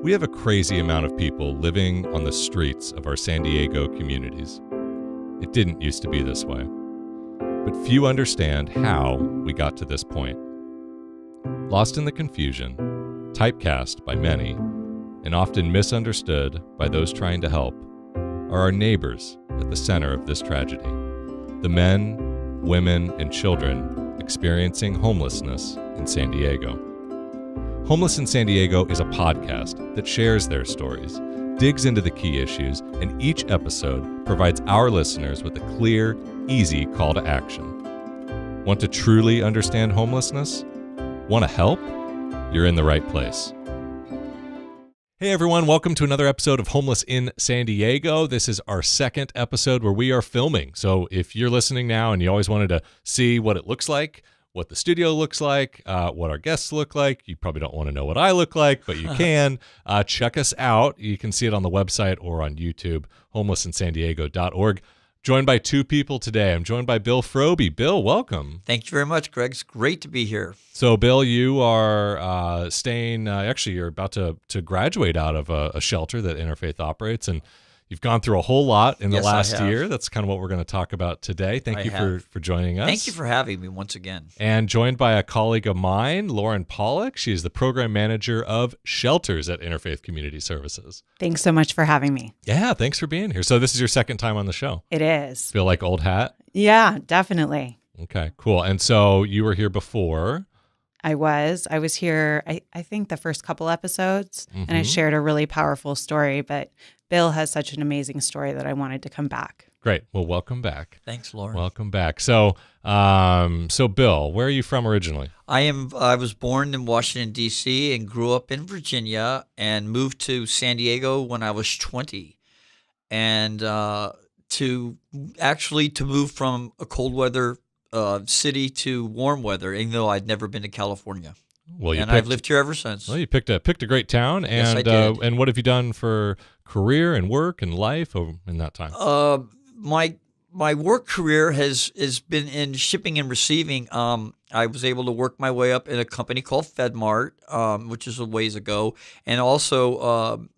We have a crazy amount of people living on the streets of our San Diego communities. It didn't used to be this way, but few understand how we got to this point. Lost in the confusion, typecast by many, and often misunderstood by those trying to help, are our neighbors at the center of this tragedy. The men, women, and children experiencing homelessness in San Diego. Homeless in San Diego is a podcast that shares their stories, digs into the key issues, and each episode provides our listeners with a clear, easy call to action. Want to truly understand homelessness? Want to help? You're in the right place. Hey everyone, welcome to another episode of Homeless in San Diego. This is our second episode where we are filming. So if you're listening now and you always wanted to see what it looks like, what the studio looks like, what our guests look like. You probably don't want to know what I look like, but you can. Check us out. You can see it on the website or on YouTube, homelessinsandiego.org. Joined by two people today. I'm joined by Bill Froby. Bill, welcome. Thank you very much, Greg. It's great to be here. So, Bill, you are staying, actually, you're about to graduate out of a shelter that Interfaith operates, and you've gone through a whole lot in the last year. That's kind of what we're going to talk about today. Thank you for joining us. Thank you for having me once again. And joined by a colleague of mine, Lauren Pollick. She is the program manager of shelters at Interfaith Community Services. Thanks so much for having me. Yeah, thanks for being here. So this is your second time on the show. It is. Feel like old hat? Yeah, definitely. Okay, cool. And so you were here before. I was here, I think the first couple episodes, and I shared a really powerful story, but Bill has such an amazing story that I wanted to come back. Great. Well, welcome back. Thanks, Lauren. Welcome back. So, Bill, where are you from originally? I was born in Washington, D.C. and grew up in Virginia and moved to San Diego when I was 20. And to move from a cold weather city to warm weather, even though I'd never been to California. Well, I've lived here ever since. Well, you picked a great town, and yes, I did. And what have you done for career and work and life in that time? My work career has been in shipping and receiving. I was able to work my way up in a company called FedMart, which is a ways ago, and also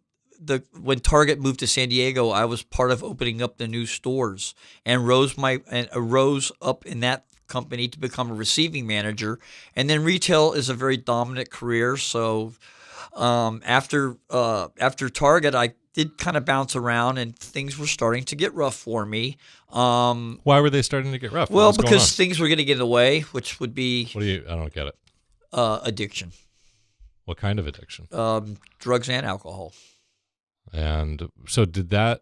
when Target moved to San Diego, I was part of opening up the new stores and rose up in that company to become a receiving manager. And then retail is a very dominant career. So after Target, I did kind of bounce around, and things were starting to get rough for me. Why were they starting to get rough? Well, because things were going to get in the way, which would be I don't get it. Addiction. What kind of addiction? Drugs and alcohol. And so I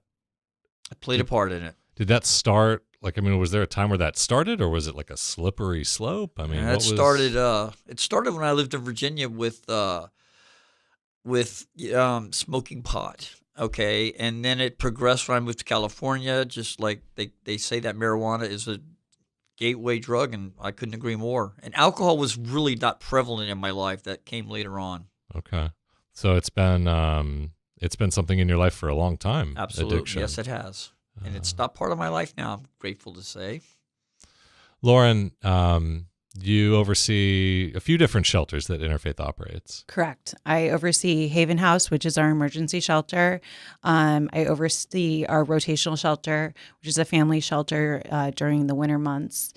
played a part in it. Did that start? Was there a time where that started, or was it like a slippery slope? It started when I lived in Virginia with smoking pot. Okay, and then it progressed when I moved to California. Just like they say that marijuana is a gateway drug, and I couldn't agree more. And alcohol was really not prevalent in my life. That came later on. Okay, so it's been something in your life for a long time. Absolutely, addiction. Yes, it has. And it's not part of my life now, I'm grateful to say. Lauren, you oversee a few different shelters that Interfaith operates. Correct. I oversee Haven House, which is our emergency shelter. I oversee our rotational shelter, which is a family shelter during the winter months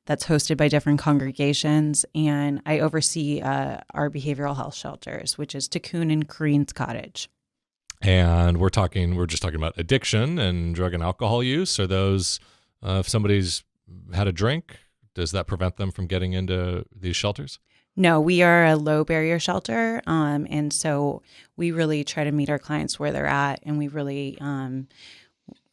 that's hosted by different congregations. And I oversee our behavioral health shelters, which is Tikkun and Kareen's Cottage. And we're just talking about addiction and drug and alcohol use. Are those, if somebody's had a drink, does that prevent them from getting into these shelters? No, we are a low barrier shelter. And so we really try to meet our clients where they're at. And we really,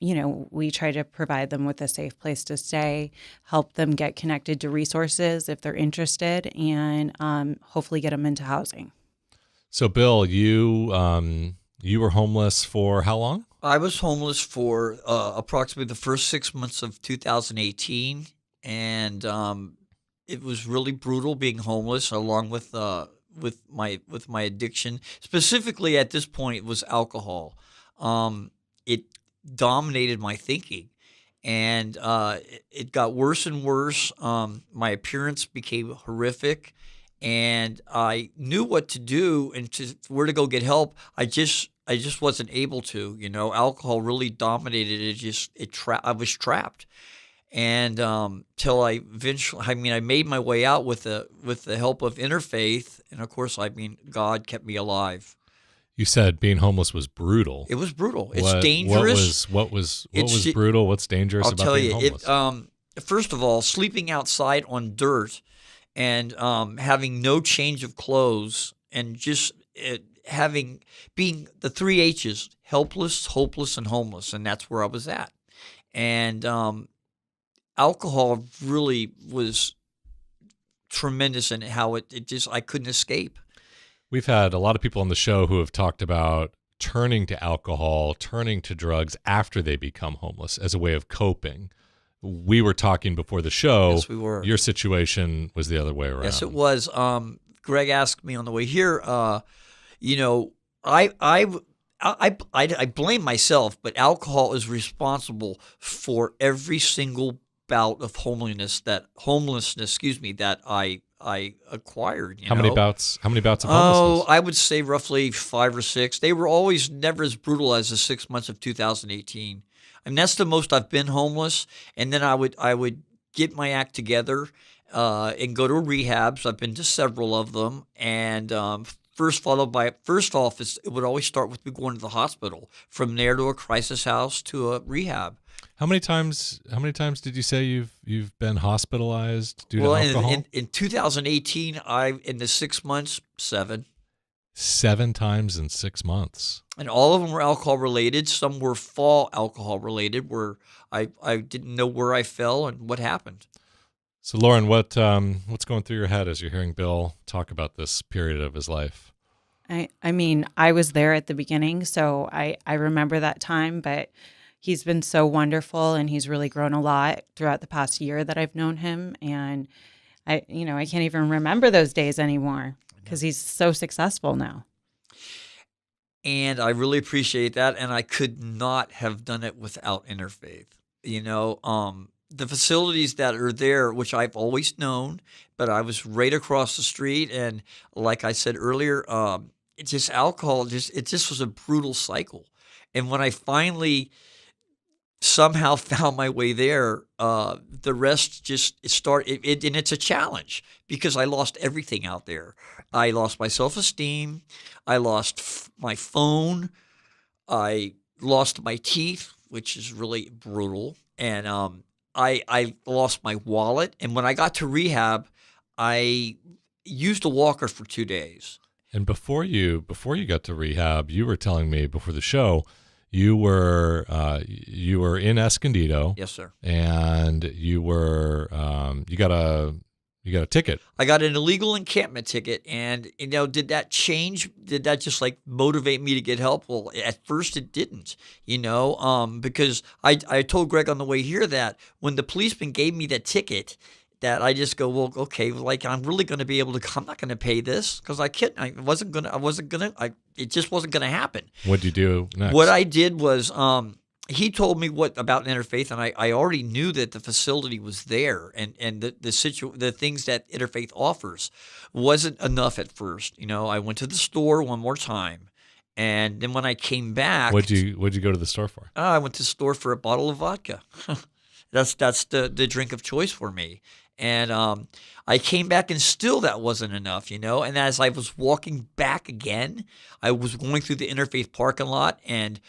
we try to provide them with a safe place to stay, help them get connected to resources if they're interested, and hopefully get them into housing. So, Bill, you were homeless for how long? I was homeless for approximately the first 6 months of 2018, and it was really brutal being homeless, along with my addiction. Specifically, at this point, it was alcohol. It dominated my thinking, and it got worse and worse. My appearance became horrific, and I knew what to do and where to go get help. I just wasn't able to. Alcohol really dominated it. I was trapped, and till I eventually, I made my way out with the help of Interfaith, and of course, God kept me alive. You said being homeless was brutal. It was brutal. It's dangerous. What was brutal? What's dangerous about being homeless? I'll tell you. First of all, sleeping outside on dirt and having no change of clothes and just being the 3 H's: helpless, hopeless, and homeless. And that's where I was at. And alcohol really was tremendous in how I couldn't escape. We've had a lot of people on the show who have talked about turning to alcohol, turning to drugs after they become homeless as a way of coping. We were talking before the show. Yes, we were. Your situation was the other way around. Yes, it was. Greg asked me on the way here, I blame myself, but alcohol is responsible for every single bout of homelessness that I acquired. How many bouts of homelessness? Oh, I would say roughly 5 or 6. They were always never as brutal as the 6 months of 2018. That's the most I've been homeless. And then I would get my act together and go to rehabs. I've been to several of them. And first off, it would always start with me going to the hospital. From there to a crisis house to a rehab. How many times did you say you've been hospitalized due to alcohol? In 2018, in the 6 months, 7. 7 times in 6 months. And all of them were alcohol related. Some were fall alcohol related, where I didn't know where I fell and what happened. So Lauren, what's going through your head as you're hearing Bill talk about this period of his life? I was there at the beginning, so I remember that time, but he's been so wonderful, and he's really grown a lot throughout the past year that I've known him. And I can't even remember those days anymore because he's so successful now. And I really appreciate that. And I could not have done it without Interfaith. The facilities that are there, which I've always known, but I was right across the street. And like I said earlier, alcohol was a brutal cycle. And when I finally somehow found my way there, the rest just started. And it's a challenge because I lost everything out there. I lost my self-esteem. I lost my phone. I lost my teeth, which is really brutal. And I lost my wallet. And when I got to rehab, I used a walker for 2 days. And before you got to rehab, you were telling me before the show, you were in Escondido. Yes, sir. And you got a ticket. I got an illegal encampment ticket, and did that change? Did that just motivate me to get help? Well, at first it didn't. Because I told Greg on the way here that when the policeman gave me that ticket, that I just go, well, okay, I'm really going to be able to. I'm not going to pay this because I can't. It just wasn't going to happen. What did you do next? What I did was, he told me about Interfaith, and I already knew that the facility was there, and the things that Interfaith offers wasn't enough at first. I went to the store one more time, and then when I came back, what'd you go to the store for? I went to the store for a bottle of vodka. That's the drink of choice for me. And I came back, and still that wasn't enough, And as I was walking back again, I was going through the Interfaith parking lot, and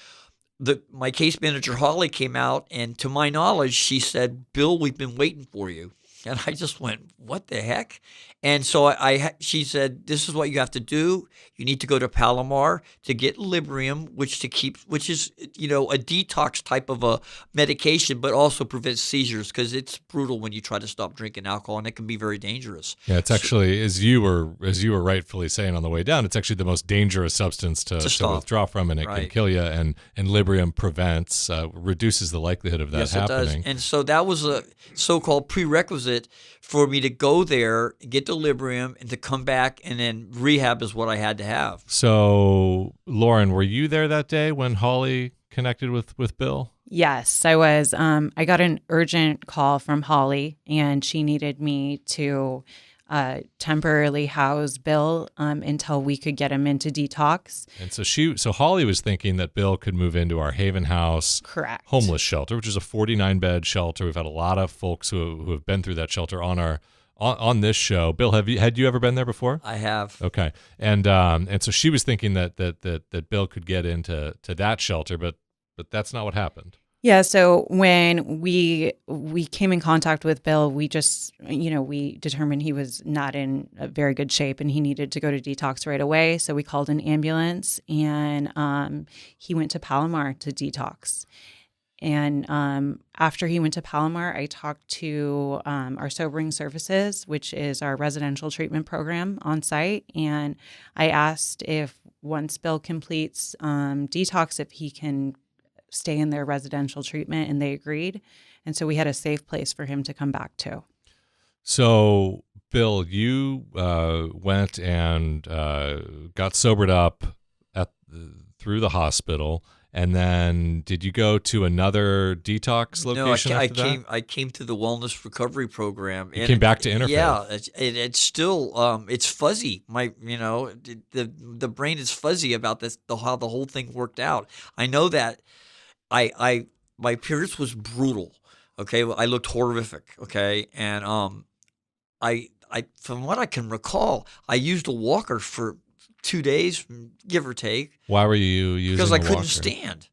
my case manager, Holly, came out, and to my knowledge, she said, "Bill, we've been waiting for you." And I just went, what the heck? And so she said, "This is what you have to do. You need to go to Palomar to get Librium, which is a detox type of a medication, but also prevents seizures because it's brutal when you try to stop drinking alcohol, and it can be very dangerous." Yeah, it's actually, as you were rightfully saying on the way down, it's actually the most dangerous substance to withdraw from, and it can kill you. And Librium reduces the likelihood of that happening. It does. And so that was a so-called prerequisite for me to go there, get the Librium, and to come back, and then rehab is what I had to have. So, Lauren, were you there that day when Holly connected with Bill? Yes, I was. I got an urgent call from Holly, and she needed me to temporarily house Bill until we could get him into detox. And so Holly was thinking that Bill could move into our Haven House Correct. homeless shelter, which is a 49-bed shelter. We've had a lot of folks who have been through that shelter on this show. Bill, had you ever been there before? I have. Okay, and so she was thinking that Bill could get into that shelter, but that's not what happened. Yeah, so when we came in contact with Bill, we just, we determined he was not in a very good shape and he needed to go to detox right away. So we called an ambulance and he went to Palomar to detox. And after he went to Palomar, I talked to our Sobering Services, which is our residential treatment program on site. And I asked if once Bill completes detox, if he can stay in their residential treatment, and they agreed. And so we had a safe place for him to come back to. So, Bill, you went and got sobered up through the hospital, and then did you go to another detox location? No, after I came to the wellness recovery program. You came back to Interfaith. Yeah, it's still it's fuzzy. The brain is fuzzy about this, how the whole thing worked out. I know that my appearance was brutal. Okay, I looked horrific. Okay, and I from what I can recall, I used a walker for 2 days, give or take. Why were you using Because I a couldn't walker? stand.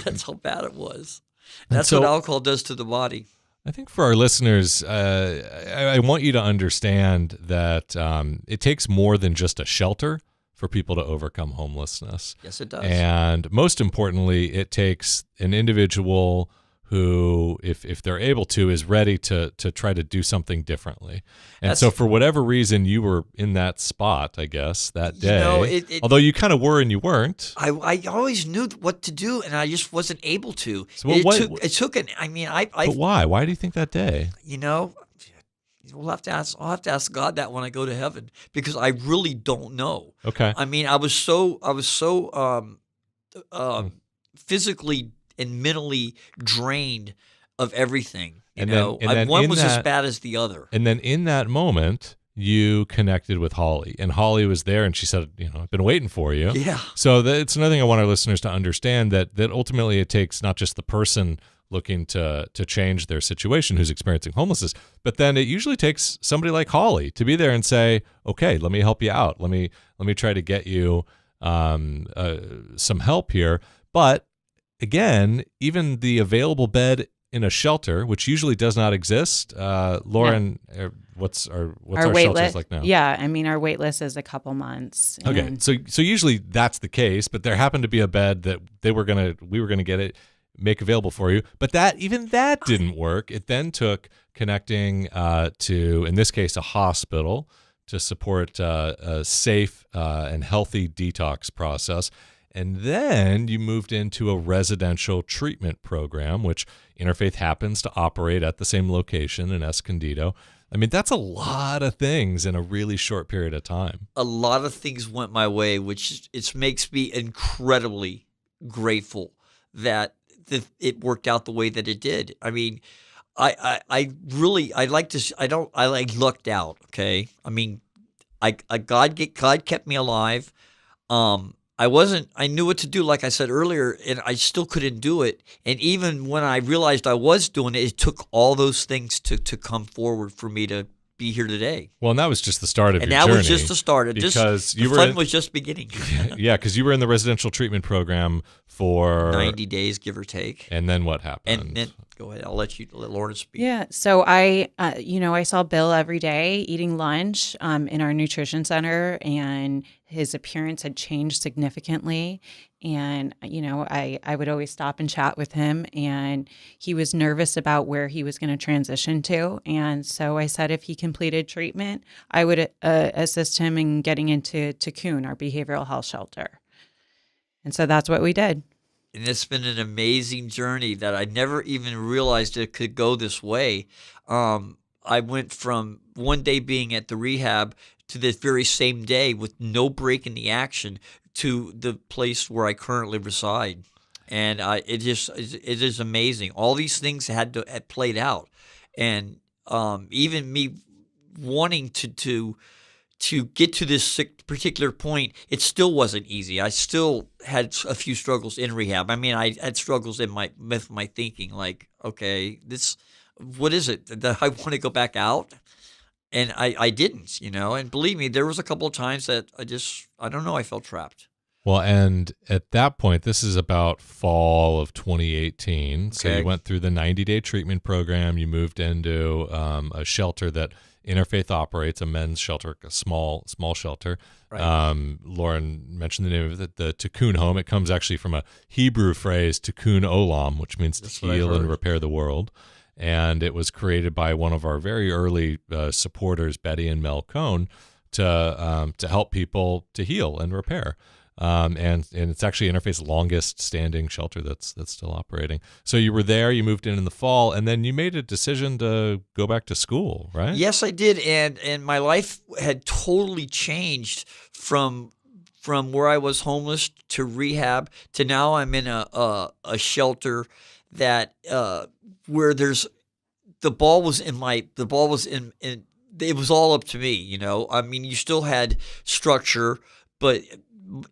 That's how bad it was. And That's so, what alcohol does to the body. I think for our listeners, I want you to understand that it takes more than just a shelter for people to overcome homelessness. Yes, it does. And most importantly, it takes an individual who, if they're able to, is ready to try to do something differently. And so for whatever reason, you were in that spot, I guess, that day. Although you kind of were and you weren't. I always knew what to do, and I just wasn't able to. So But why? Why do you think that day? I'll have to ask God that when I go to heaven, because I really don't know. Okay. I mean, I was so physically and mentally drained of everything. One was as bad as the other. And then in that moment, you connected with Holly, and Holly was there, and she said, I've been waiting for you. Yeah. So it's another thing I want our listeners to understand, that ultimately it takes not just the person looking to change their situation who's experiencing homelessness, but then it usually takes somebody like Holly to be there and say, okay, let me help you out. Let me try to get you some help here. But again, even the available bed in a shelter, which usually does not exist, Lauren, what's our wait shelters list like now? Yeah, I mean, our wait list is a couple months. Okay, so usually that's the case, but there happened to be a bed that we were gonna get it, make available for you, but that didn't work. It then took connecting to, in this case, a hospital to support a safe and healthy detox process. And then you moved into a residential treatment program, which Interfaith happens to operate at the same location in Escondido. I mean, that's a lot of things in a really short period of time. A lot of things went my way, which it makes me incredibly grateful that it worked out the way that it did. I mean, I lucked out. Okay, I mean, God kept me alive. I knew what to do, like I said earlier, and I still couldn't do it. And even when I realized I was doing it, it took all those things to come forward for me to be here today. Well, and that was just the start of your journey. And that was just the start. Because the fun was just beginning. Yeah, because you were in the residential treatment program for 90 days, give or take. And then what happened? And then, go ahead. I'll let Lauren speak. Yeah. So I saw Bill every day eating lunch in our nutrition center, and his appearance had changed significantly. And, I would always stop and chat with him, and he was nervous about where he was going to transition to. And so I said, if he completed treatment, I would assist him in getting into Coon, our behavioral health shelter. And so that's what we did. And it's been an amazing journey that I never even realized it could go this way. I went from one day being at the rehab to this very same day with no break in the action to the place where I currently reside. And it is amazing. All these things had played out. And even me wanting to get to this particular point, it still wasn't easy. I still had a few struggles in rehab. I mean, I had struggles with my thinking, like, okay, what is it? That I want to go back out? And I didn't, and believe me, there was a couple of times that I don't know, I felt trapped. Well, and at that point, this is about fall of 2018. So Okay. you went through the 90-day treatment program. You moved into a shelter that Interfaith operates, a men's shelter, a small shelter. Right. Lauren mentioned the name of it, the Tikkun home. It comes actually from a Hebrew phrase, Tikkun Olam, which means That's to what I've heal and heard. repair the world. And it was created by one of our very early supporters, Betty and Mel Cohn, to help people to heal and repair. And it's actually Interfaith's longest standing shelter that's still operating. So you were there, you moved in the fall, and then you made a decision to go back to school, right? Yes, I did, and my life had totally changed from where I was homeless to rehab to now I'm in a shelter that where the ball was in it was all up to me. I mean, you still had structure, but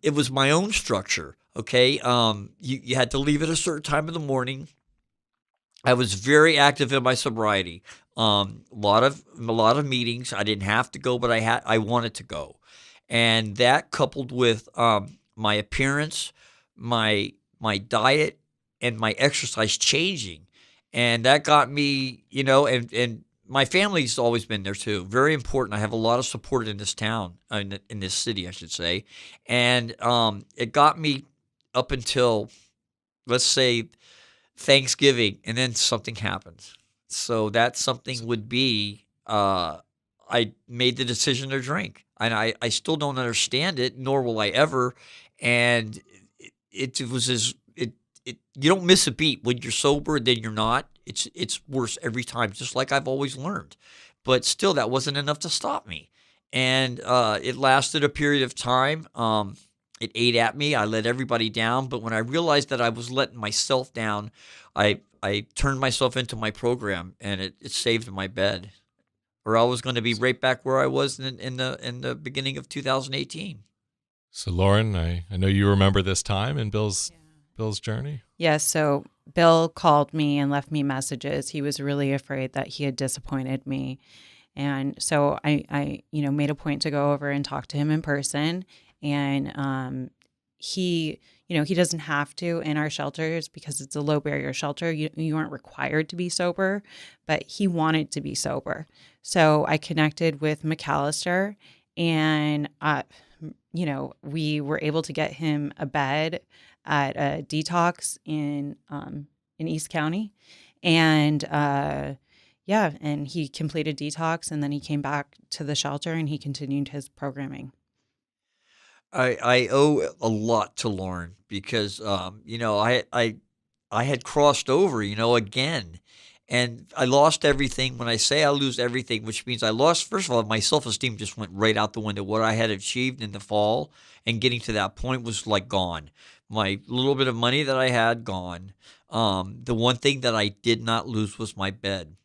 it was my own structure. Okay, you had to leave at a certain time in the morning. I was very active in my sobriety. A lot of meetings. I didn't have to go, but I wanted to go, and that coupled with my appearance, my diet, and my exercise changing, and that got me, and my family's always been there too. Very important. I have a lot of support in this town, in this city, I should say, and it got me up until, let's say, Thanksgiving, and then something happens. So that something would be I made the decision to drink, and I still don't understand it, nor will I ever. And it was you don't miss a beat when you're sober, then you're not. It's worse every time, just like I've always learned. But still, that wasn't enough to stop me, and it lasted a period of time. It ate at me. I let everybody down. But when I realized that I was letting myself down, I turned myself into my program, and it saved my bed, or I was going to be right back where I was in the beginning of 2018. So Lauren, I know you remember this time in Bill's journey. Yes. So Bill called me and left me messages. He was really afraid that he had disappointed me. And so I made a point to go over and talk to him in person. And he doesn't have to in our shelters because it's a low barrier shelter. You aren't required to be sober, but he wanted to be sober. So I connected with McAllister, and we were able to get him a bed at a detox in East County, and and he completed detox, and then he came back to the shelter and he continued his programming. I owe a lot to Lauren because I had crossed over, again, and I lost everything. When I say I lose everything, which means I lost, first of all, my self-esteem just went right out the window. What I had achieved in the fall and getting to that point was like gone. My little bit of money that I had, gone. The one thing that I did not lose was my bed.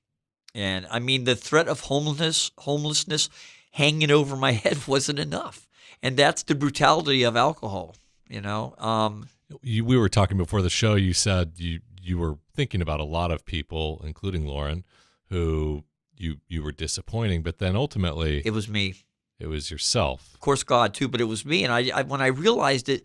And I mean, the threat of homelessness hanging over my head wasn't enough. And that's the brutality of alcohol, We were talking before the show. You said you were thinking about a lot of people, including Lauren, who you were disappointing, but then ultimately It was me. it was yourself. Of course, God too, but it was me. And I when I realized it,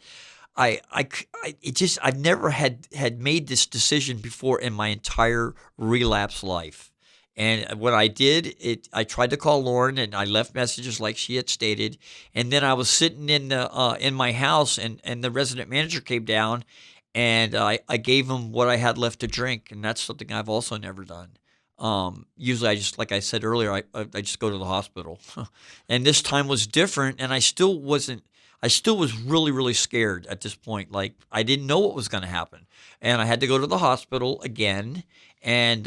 I've never had made this decision before in my entire relapse life. And when I did it, I tried to call Lauren, and I left messages like she had stated. And then I was sitting in my house, and the resident manager came down, and I gave him what I had left to drink, and that's something I've also never done. Usually, I just, like I said earlier, I just go to the hospital, and this time was different, and I still was really, really scared at this point. Like, I didn't know what was going to happen, and I had to go to the hospital again. And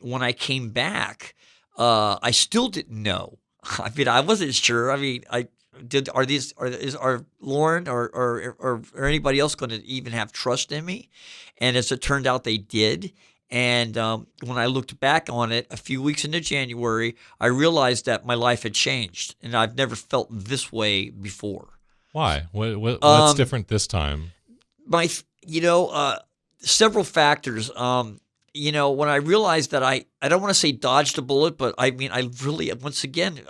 when I came back, I still didn't know. I mean, I wasn't sure. I mean, are Lauren or anybody else going to even have trust in me? And as it turned out, they did. And when I looked back on it a few weeks into January, I realized that my life had changed, and I've never felt this way before. Why? What's different this time? Several factors. When I realized that I don't want to say dodged a bullet, but I mean, I really, once again,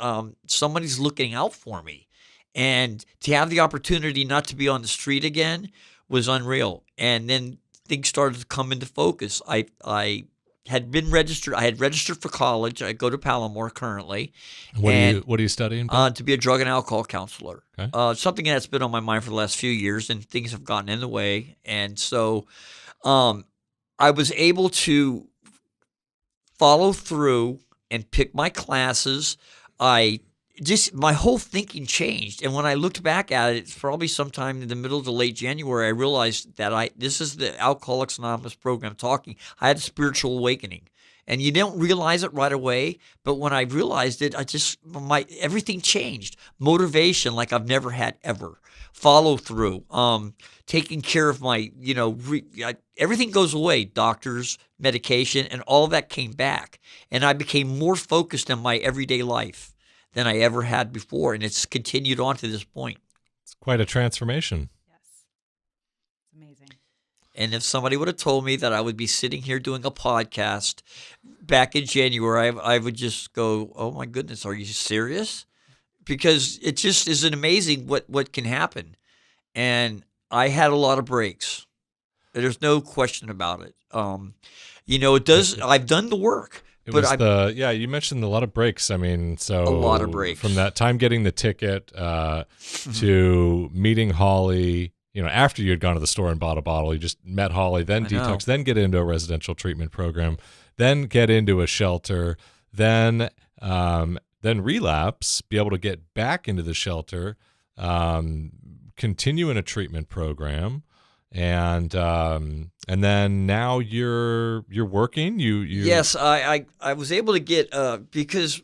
somebody's looking out for me. And to have the opportunity not to be on the street again was unreal. And then things started to come into focus. I had been registered. I had registered for college. I go to Palomar currently. What are you studying? To be a drug and alcohol counselor. Okay. Something that's been on my mind for the last few years, and things have gotten in the way. And so I was able to follow through and pick my classes. My whole thinking changed. And when I looked back at it, it's probably sometime in the middle to late January, I realized that this is the Alcoholics Anonymous program talking. I had a spiritual awakening. And you don't realize it right away, but when I realized it, everything changed. Motivation like I've never had ever. Follow through, taking care of my, everything goes away. Doctors, medication, and all that came back. And I became more focused on my everyday life than I ever had before, and it's continued on to this point. It's quite a transformation. Yes. It's amazing. And if somebody would have told me that I would be sitting here doing a podcast back in January, I would just go, oh my goodness, are you serious? Because it just is amazing what can happen. And I had a lot of breaks. There's no question about it. It does. I've done the work. You mentioned a lot of breaks. I mean, so a lot of breaks from that time getting the ticket to meeting Holly. After you had gone to the store and bought a bottle, you just met Holly, then detox, then get into a residential treatment program, then get into a shelter, then relapse, be able to get back into the shelter, continue in a treatment program. And then now you're working. Yes, I was able to get because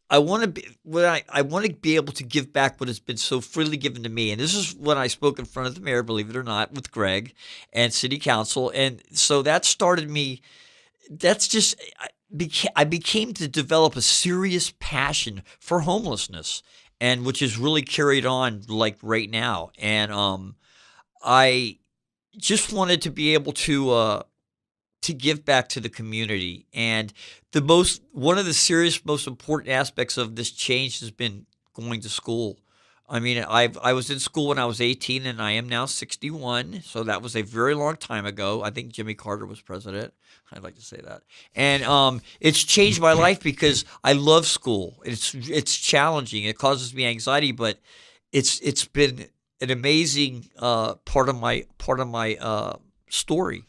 I want to be able to give back what has been so freely given to me. And this is when I spoke in front of the mayor, believe it or not, with Greg and City Council. And so that started me. I became to develop a serious passion for homelessness, and which is really carried on like right now. And I just wanted to be able to give back to the community. And one of the most important aspects of this change has been going to school. I mean, I was in school when I was 18, and I am now 61. So that was a very long time ago. I think Jimmy Carter was president. I'd like to say that. And it's changed my life because I love school. It's challenging. It causes me anxiety, but it's been an amazing part of my story.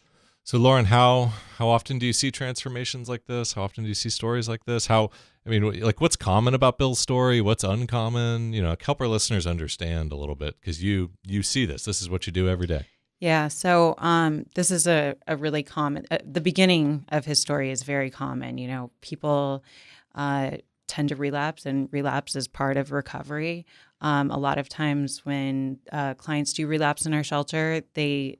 So, Lauren, how often do you see transformations like this? How often do you see stories like this? What's common about Bill's story? What's uncommon? Help our listeners understand a little bit, because you see this. This is what you do every day. Yeah. So this is a really common. The beginning of his story is very common. People tend to relapse, and relapse is part of recovery. A lot of times when clients do relapse in our shelter, they're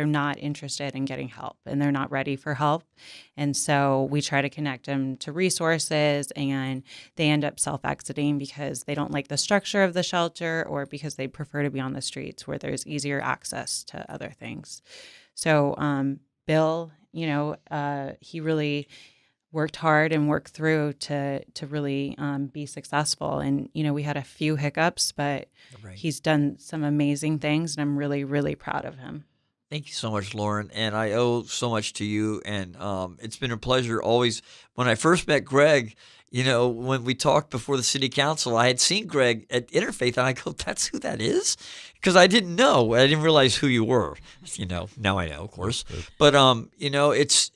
not interested in getting help, and they're not ready for help. And so we try to connect them to resources, and they end up self-exiting because they don't like the structure of the shelter, or because they prefer to be on the streets where there's easier access to other things. So Bill, he really worked hard and worked through to really be successful. And, we had a few hiccups, but He's done some amazing things, and I'm really, really proud of him. Thank you so much, Lauren. And I owe so much to you. And it's been a pleasure always. When I first met Greg, when we talked before the city council, I had seen Greg at Interfaith, and I go, that's who that is? Because I didn't know. I didn't realize who you were. Now I know, of course. But, it's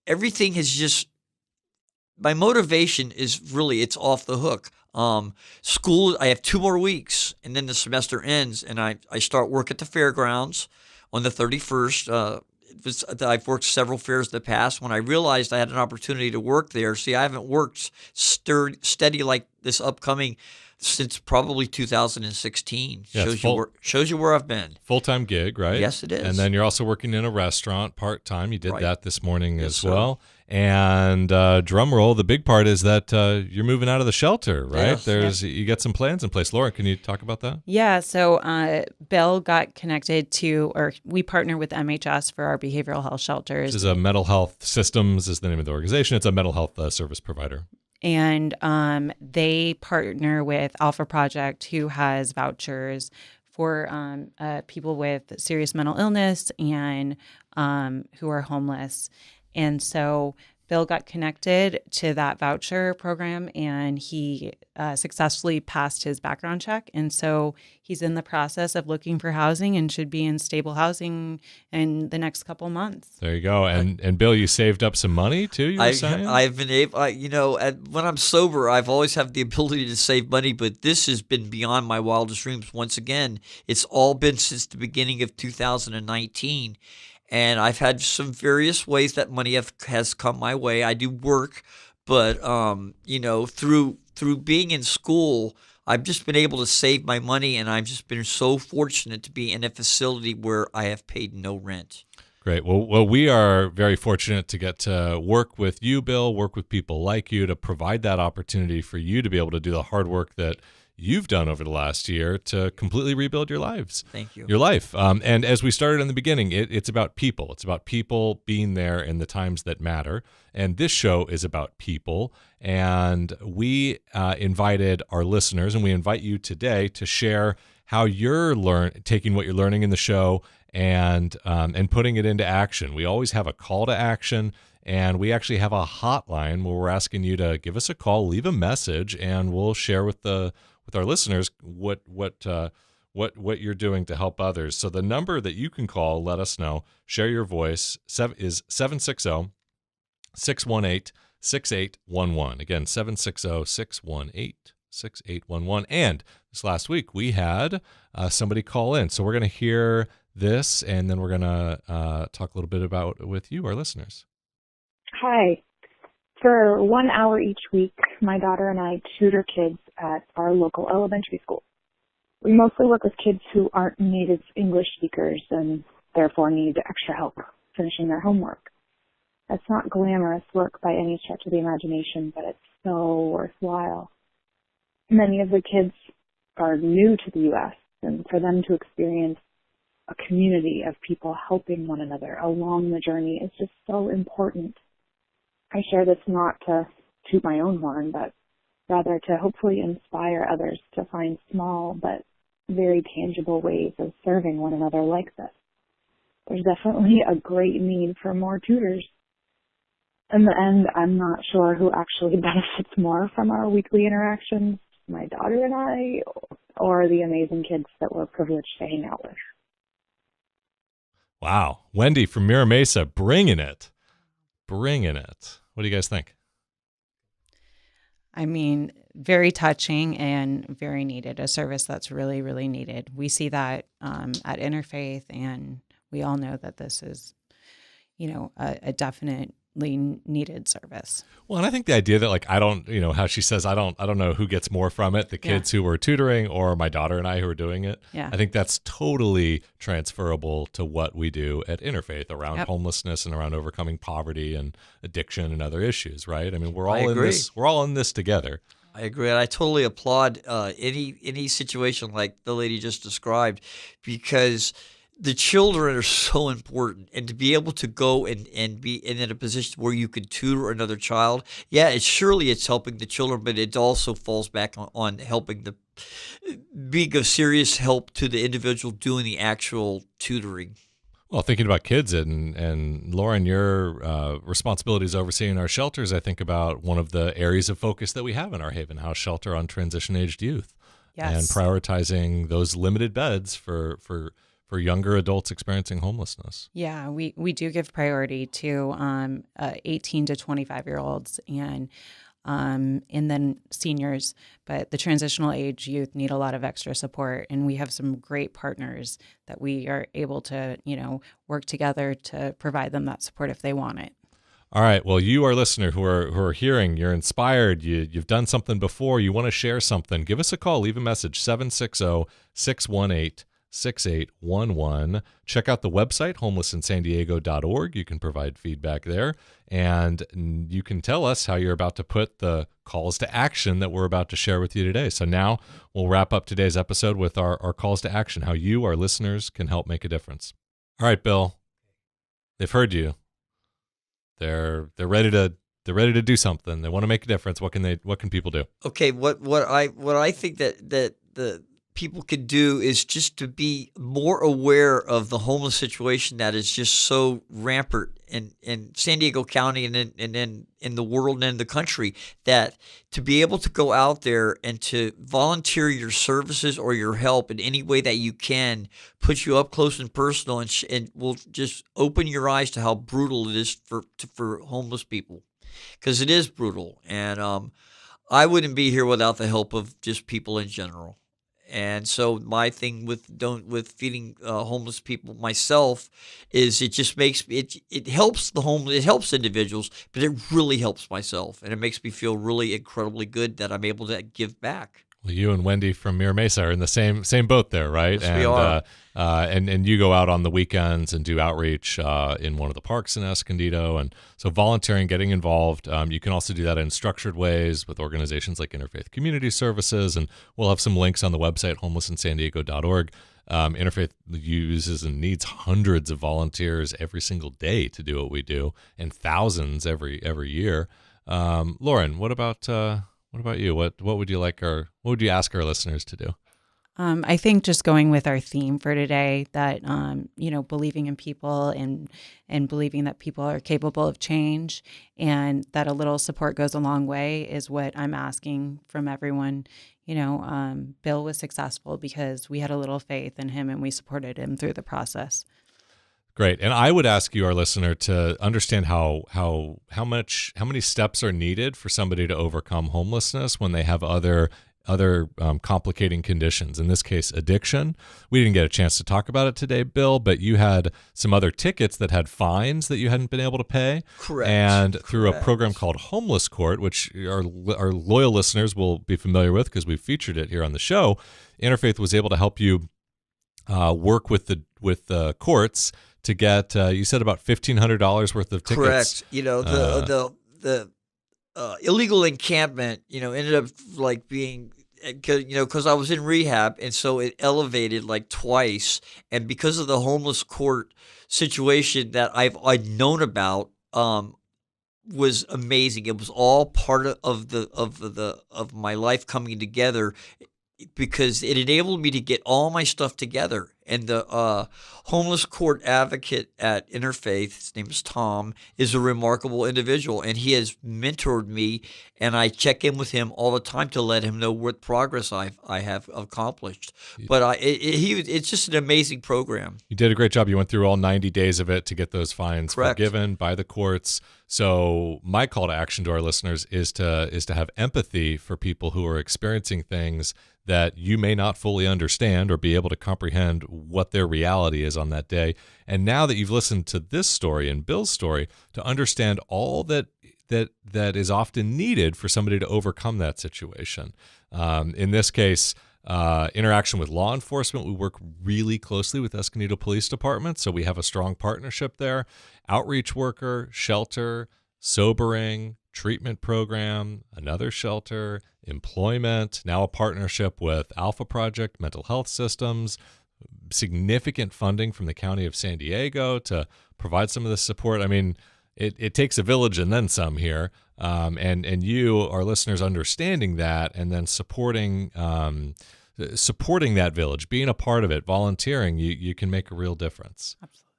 everything has just, my motivation is really, it's off the hook. School, I have 2 more weeks, and then the semester ends, and I start work at the fairgrounds on the 31st. I've worked several fairs in the past. When I realized I had an opportunity to work there, I haven't worked steady like this upcoming since probably 2016. Yeah, it's Shows you where I've been. Full-time gig, right? Yes, it is. And then you're also working in a restaurant part-time. You did Right. that this morning Yes, as sir. well. And drum roll, the big part is that you're moving out of the shelter, right? Yes. You get some plans in place. Lauren, can you talk about that? Yeah, so Bill got connected to, or we partner with MHS for our behavioral health shelters. This is a Mental Health Systems is the name of the organization. It's a mental health service provider. And they partner with Alpha Project, who has vouchers for people with serious mental illness and who are homeless. And so Bill got connected to that voucher program, and he successfully passed his background check. And so he's in the process of looking for housing and should be in stable housing in the next couple months. There you go. And Bill, you saved up some money too, you were saying? I've been able, when I'm sober, I've always had the ability to save money, but this has been beyond my wildest dreams. Once again, it's all been since the beginning of 2019. And I've had some various ways that money has come my way. I do work, but through being in school, I've just been able to save my money, and I've just been so fortunate to be in a facility where I have paid no rent. Great. Well, we are very fortunate to get to work with you, Bill, work with people like you to provide that opportunity for you to be able to do the hard work that you've done over the last year to completely rebuild your lives. Thank you. Your life. And as we started in the beginning, it's about people. It's about people being there in the times that matter. And this show is about people. And we invited our listeners, and we invite you today to share how you're taking what you're learning in the show and putting it into action. We always have a call to action. And we actually have a hotline where we're asking you to give us a call, leave a message, and we'll share with our listeners what you're doing to help others. So the number that you can call, let us know, share your voice, is 760-618-6811. Again, 760-618-6811. And this last week we had somebody call in. So we're going to hear this, and then we're going to talk a little bit about it with you, our listeners. Hi. For 1 hour each week, my daughter and I tutor kids at our local elementary school. We mostly work with kids who aren't native English speakers and therefore need extra help finishing their homework. That's not glamorous work by any stretch of the imagination, but it's so worthwhile. Many of the kids are new to the U.S., and for them to experience a community of people helping one another along the journey is just so important. I share this not to toot my own horn, but rather to hopefully inspire others to find small but very tangible ways of serving one another like this. There's definitely a great need for more tutors. In the end, I'm not sure who actually benefits more from our weekly interactions, my daughter and I, or the amazing kids that we're privileged to hang out with. Wow. Wendy from Mira Mesa, bringing it. Bringing it. What do you guys think? I mean, very touching and very needed, a service that's really, really needed. We see that at Interfaith, and we all know that this is, a definitely needed service. Well, and I think the idea that how she says, I don't know who gets more from it, the kids who were tutoring or my daughter and I who are doing it. Yeah. I think that's totally transferable to what we do at Interfaith around homelessness and around overcoming poverty and addiction and other issues, right? I mean, we're all in this together. I agree. And I totally applaud any situation like the lady just described, because the children are so important, and to be able to go and be in a position where you could tutor another child, it's helping the children, but it also falls back on helping being of serious help to the individual doing the actual tutoring. Well, thinking about kids and Lauren, your responsibilities overseeing our shelters, I think about one of the areas of focus that we have in our Haven House shelter on transition-aged youth. Yes. And prioritizing those limited beds for younger adults experiencing homelessness. Yeah, we do give priority to 18 to 25-year-olds and then seniors. But the transitional age youth need a lot of extra support, and we have some great partners that we are able to, work together to provide them that support if they want it. All right. Well, you, our listener, who are hearing, you're inspired. You've done something before. You want to share something. Give us a call. Leave a message. 760-618-6811. Check out the website, homelessinsandiego.org. You can provide feedback there. And you can tell us how you're about to put the calls to action that we're about to share with you today. So now we'll wrap up today's episode with our calls to action, how you, our listeners, can help make a difference. All right, Bill. They've heard you. They're ready to do something. They want to make a difference. What can people do? Okay, what I think that the people could do is just to be more aware of the homeless situation that is just so rampant in San Diego County and in the world and in the country, that to be able to go out there and to volunteer your services or your help in any way that you can, put you up close and personal, and will just open your eyes to how brutal it is for homeless people, because it is brutal. And I wouldn't be here without the help of just people in general. And so my thing with feeding homeless people myself is it just makes it helps the homeless, it helps individuals, but it really helps myself, and it makes me feel really incredibly good that I'm able to give back. Well, you and Wendy from Mira Mesa are in the same boat there, right? Yes, we are. And you go out on the weekends and do outreach in one of the parks in Escondido, and so volunteering, getting involved. You can also do that in structured ways with organizations like Interfaith Community Services, and we'll have some links on the website, homelessinsandiego.org. Interfaith uses and needs hundreds of volunteers every single day to do what we do, and thousands every year. Lauren, what about you? What would you what would you ask our listeners to do? I think just going with our theme for today, that, believing in people and believing that people are capable of change, and that a little support goes a long way, is what I'm asking from everyone. Bill was successful because we had a little faith in him and we supported him through the process. Great. And I would ask you, our listener, to understand how many steps are needed for somebody to overcome homelessness when they have other complicating conditions. In this case, addiction. We didn't get a chance to talk about it today, Bill, but you had some other tickets that had fines that you hadn't been able to pay. Correct. And through a program called Homeless Court, which our loyal listeners will be familiar with because we've featured it here on the show, Interfaith was able to help you work with the courts to get, you said, about $1,500 worth of tickets. Correct. The illegal encampment, ended up being, because I was in rehab, and so it elevated twice. And because of the homeless court situation that I'd known about, was amazing. It was all part of my life coming together, because it enabled me to get all my stuff together. And the homeless court advocate at Interfaith, his name is Tom, is a remarkable individual, and he has mentored me, and I check in with him all the time to let him know what progress I have accomplished. But it's just an amazing program. You did a great job. You went through all 90 days of it to get those fines forgiven by the courts. So my call to action to our listeners is to have empathy for people who are experiencing things that you may not fully understand or be able to comprehend what their reality is on that day. And now that you've listened to this story and Bill's story, to understand all that is often needed for somebody to overcome that situation. In this case, interaction with law enforcement, we work really closely with Escondido Police Department, so we have a strong partnership there. Outreach worker, shelter, sobering, treatment program, another shelter, employment, now a partnership with Alpha Project, mental health systems, significant funding from the County of San Diego to provide some of this support. I mean, it takes a village and then some here, and you, our listeners, understanding that and then supporting that village, being a part of it, volunteering, you can make a real difference. Absolutely.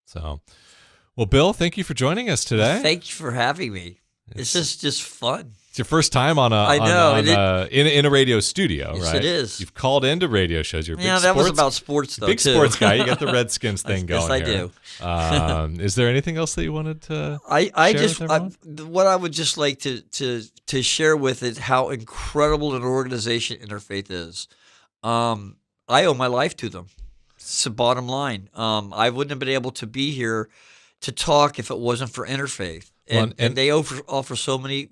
So, well, Bill, thank you for joining us today. Thank you for having me. It's just fun. It's your first time in a radio studio, yes, right? It is. You've called into radio shows. You're a big that was about sports, though. Big too. Sports guy. You got the Redskins thing going. Yes, I do. Is there anything else that you wanted to? What I would just like to share with is how incredible an organization Interfaith is. I owe my life to them. It's the bottom line. I wouldn't have been able to be here to talk if it wasn't for Interfaith. and they offer so many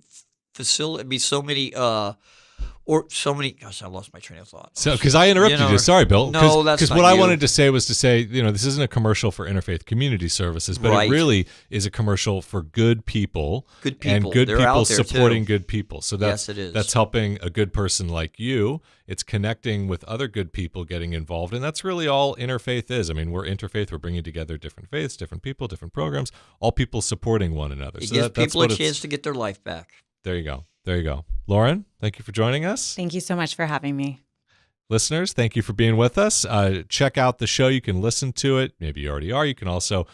facilities, so many. Gosh, I lost my train of thought. So, because I interrupted you, sorry, Bill. No, that's because not what I you. wanted to say was to say, this isn't a commercial for Interfaith Community Services, but Right. it really is a commercial for good people. Good people. And good They're people out there, supporting too. good people. So Yes, it is. that's helping a good person like you. It's connecting with other good people, getting involved, and that's really all Interfaith is. I mean, we're Interfaith. We're bringing together different faiths, different people, different programs, all people supporting one another. It So gives that's people a what chance to get their life back. There you go. There you go. Lauren, thank you for joining us. Thank you so much for having me. Listeners, thank you for being with us. Check out the show. You can listen to it. Maybe you already are. You can also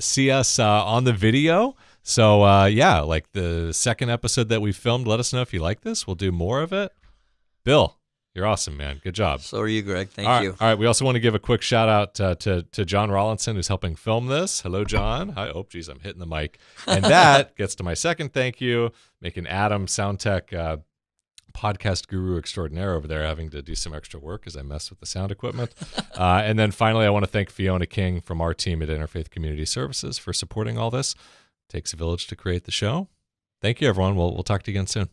see us on the video. So, like the second episode that we filmed, let us know if you like this. We'll do more of it. Bill, you're awesome, man. Good job. So are you, Greg. Thank you. All right. We also want to give a quick shout out to John Rollinson, who's helping film this. Hello, John. Hi. Oh, geez, I'm hitting the mic. And that gets to my second thank you, making Adam Soundtech podcast guru extraordinaire over there having to do some extra work as I mess with the sound equipment. And then finally, I want to thank Fiona King from our team at Interfaith Community Services for supporting all this. It takes a village to create the show. Thank you, everyone. We'll talk to you again soon.